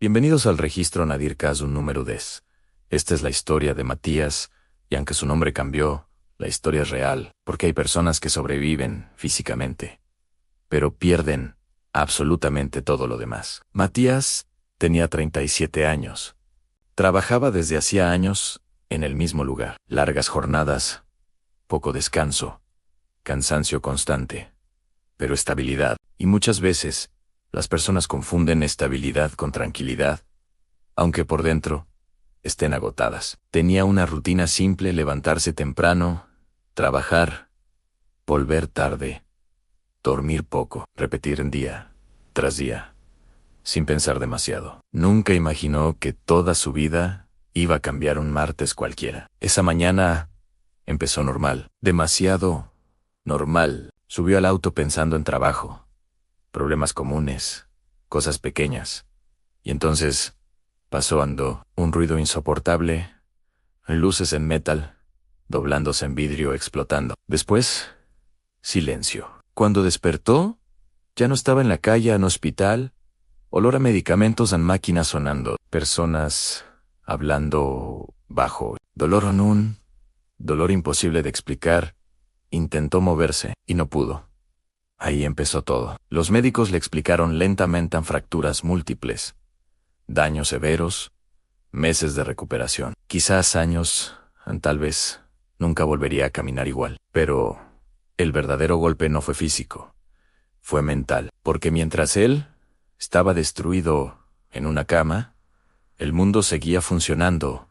Bienvenidos al registro Nadir Kazun número 10. Esta es la historia de Matías, y aunque su nombre cambió, la historia es real, porque hay personas que sobreviven físicamente, pero pierden absolutamente todo lo demás. Matías tenía 37 años. Trabajaba desde hacía años en el mismo lugar. Largas jornadas, poco descanso, cansancio constante, pero estabilidad. Y muchas veces, las personas confunden estabilidad con tranquilidad, aunque por dentro estén agotadas. Tenía una rutina simple: levantarse temprano, trabajar, volver tarde, dormir poco, repetir en día tras día, sin pensar demasiado. Nunca imaginó que toda su vida iba a cambiar un martes cualquiera. Esa mañana empezó normal, demasiado normal. Subió al auto pensando en trabajo, problemas comunes, cosas pequeñas. Y entonces pasó un ruido insoportable, luces en metal, doblándose en vidrio, explotando. Después, silencio. Cuando despertó, ya no estaba en la calle, en hospital. Olor a medicamentos en máquinas sonando. Personas hablando bajo. Dolor en un dolor imposible de explicar. Intentó moverse y no pudo. Ahí empezó todo. Los médicos le explicaron lentamente: fracturas múltiples, daños severos, meses de recuperación, quizás años, tal vez nunca volvería a caminar igual. Pero el verdadero golpe no fue físico, fue mental, porque mientras él estaba destruido en una cama, el mundo seguía funcionando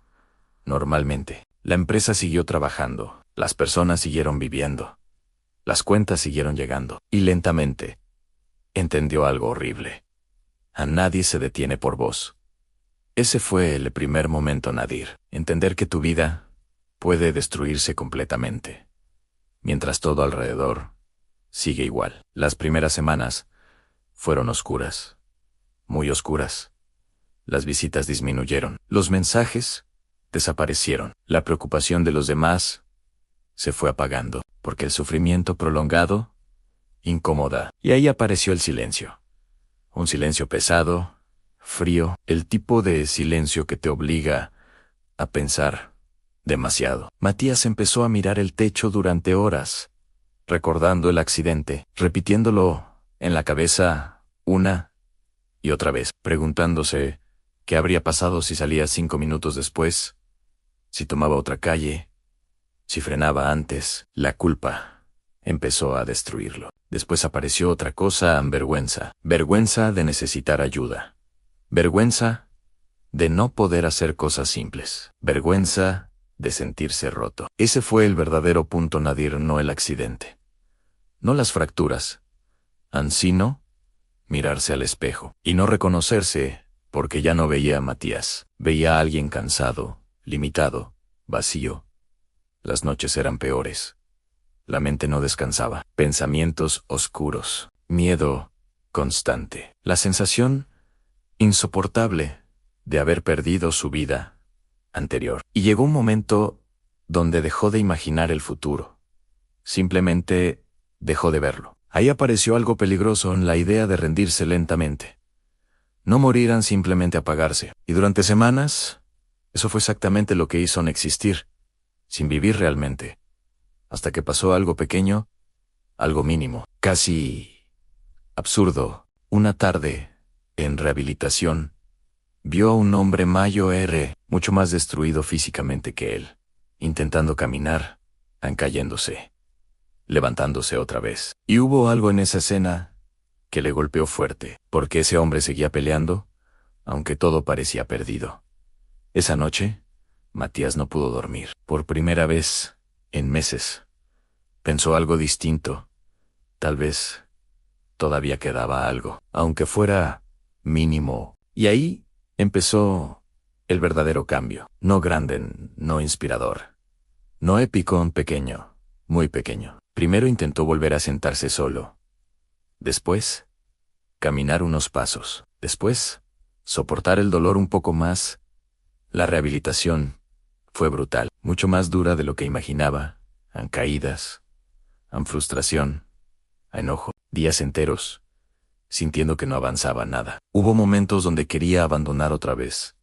normalmente. La empresa siguió trabajando, las personas siguieron viviendo, las cuentas siguieron llegando, y lentamente entendió algo horrible: a nadie se detiene por vos. Ese fue el primer momento, Nadir. Entender que tu vida puede destruirse completamente, mientras todo alrededor sigue igual. Las primeras semanas fueron oscuras, muy oscuras. Las visitas disminuyeron, los mensajes desaparecieron, la preocupación de los demás se fue apagando, porque el sufrimiento prolongado incomoda. Y ahí apareció el silencio. Un silencio pesado, frío, el tipo de silencio que te obliga a pensar demasiado. Matías empezó a mirar el techo durante horas, recordando el accidente, repitiéndolo en la cabeza una y otra vez, preguntándose qué habría pasado si salía 5 minutos después, si tomaba otra calle, si frenaba antes. La culpa empezó a destruirlo. Después apareció otra cosa: vergüenza. Vergüenza de necesitar ayuda. Vergüenza de no poder hacer cosas simples. Vergüenza de sentirse roto. Ese fue el verdadero punto, Nadir, no el accidente. No las fracturas, sino mirarse al espejo y no reconocerse, porque ya no veía a Matías. Veía a alguien cansado, limitado, vacío. Las noches eran peores. La mente no descansaba. Pensamientos oscuros, miedo constante, la sensación insoportable de haber perdido su vida anterior. Y llegó un momento donde dejó de imaginar el futuro. Simplemente dejó de verlo. Ahí apareció algo peligroso: en la idea de rendirse lentamente. No morirán, simplemente apagarse. Y durante semanas, eso fue exactamente lo que hizo: no existir, sin vivir realmente. Hasta que pasó algo pequeño, algo mínimo, casi absurdo. Una tarde, en rehabilitación, vio a un hombre mayor, mucho más destruido físicamente que él, intentando caminar, cayéndose, levantándose otra vez. Y hubo algo en esa escena que le golpeó fuerte, porque ese hombre seguía peleando, aunque todo parecía perdido. Esa noche, Matías no pudo dormir. Por primera vez en meses, pensó algo distinto. Tal vez todavía quedaba algo, aunque fuera mínimo. Y ahí empezó el verdadero cambio. No grande, no inspirador, no épico, pequeño, muy pequeño. Primero intentó volver a sentarse solo. Después, caminar unos pasos. Después, soportar el dolor un poco más. La rehabilitación fue brutal, mucho más dura de lo que imaginaba. Caídas, frustración, enojo, días enteros sintiendo que no avanzaba nada. Hubo momentos donde quería abandonar otra vez,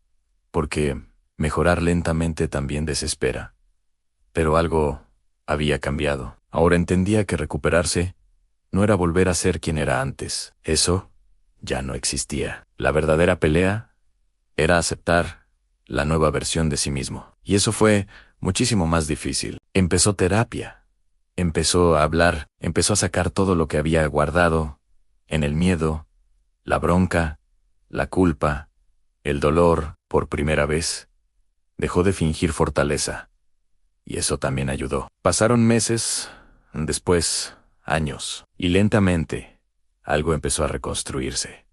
porque mejorar lentamente también desespera. Pero algo había cambiado. Ahora entendía que recuperarse no era volver a ser quien era antes. Eso ya no existía. La verdadera pelea era aceptar la nueva versión de sí mismo. Y eso fue muchísimo más difícil. Empezó terapia. Empezó a hablar, empezó a sacar todo lo que había guardado en el miedo, la bronca, la culpa, el dolor. Por primera vez, dejó de fingir fortaleza. Y eso también ayudó. Pasaron meses, después años, y lentamente algo empezó a reconstruirse.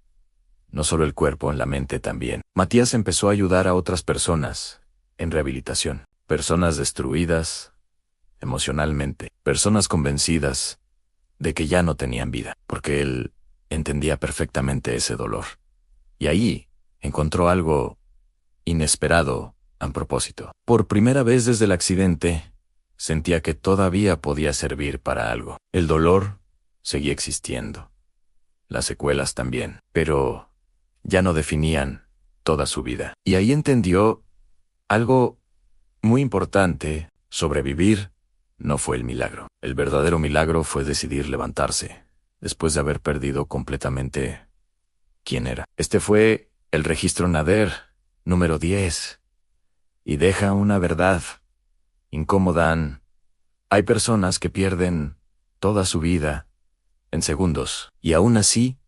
No solo el cuerpo, la mente también. Matías empezó a ayudar a otras personas en rehabilitación. Personas destruidas emocionalmente. Personas convencidas de que ya no tenían vida, porque él entendía perfectamente ese dolor. Y ahí encontró algo inesperado a propósito. Por primera vez desde el accidente, sentía que todavía podía servir para algo. El dolor seguía existiendo. Las secuelas también. Pero ya no definían toda su vida. Y ahí entendió algo muy importante. Sobrevivir no fue el milagro. El verdadero milagro fue decidir levantarse, después de haber perdido completamente quién era. Este fue el registro Nader, número 10. Y deja una verdad incómoda. Hay personas que pierden toda su vida en segundos, y aún así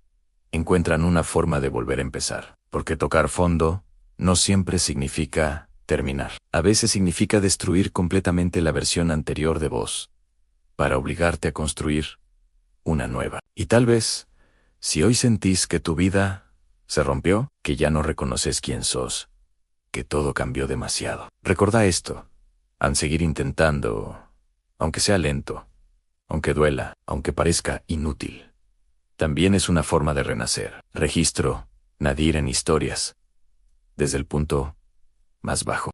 encuentran una forma de volver a empezar. Porque tocar fondo no siempre significa terminar. A veces significa destruir completamente la versión anterior de vos, para obligarte a construir una nueva. Y tal vez, si hoy sentís que tu vida se rompió, que ya no reconoces quién sos, que todo cambió demasiado, recordá esto. Al seguir intentando, aunque sea lento, aunque duela, aunque parezca inútil, también es una forma de renacer. Registro Nadir en historias, desde el punto más bajo.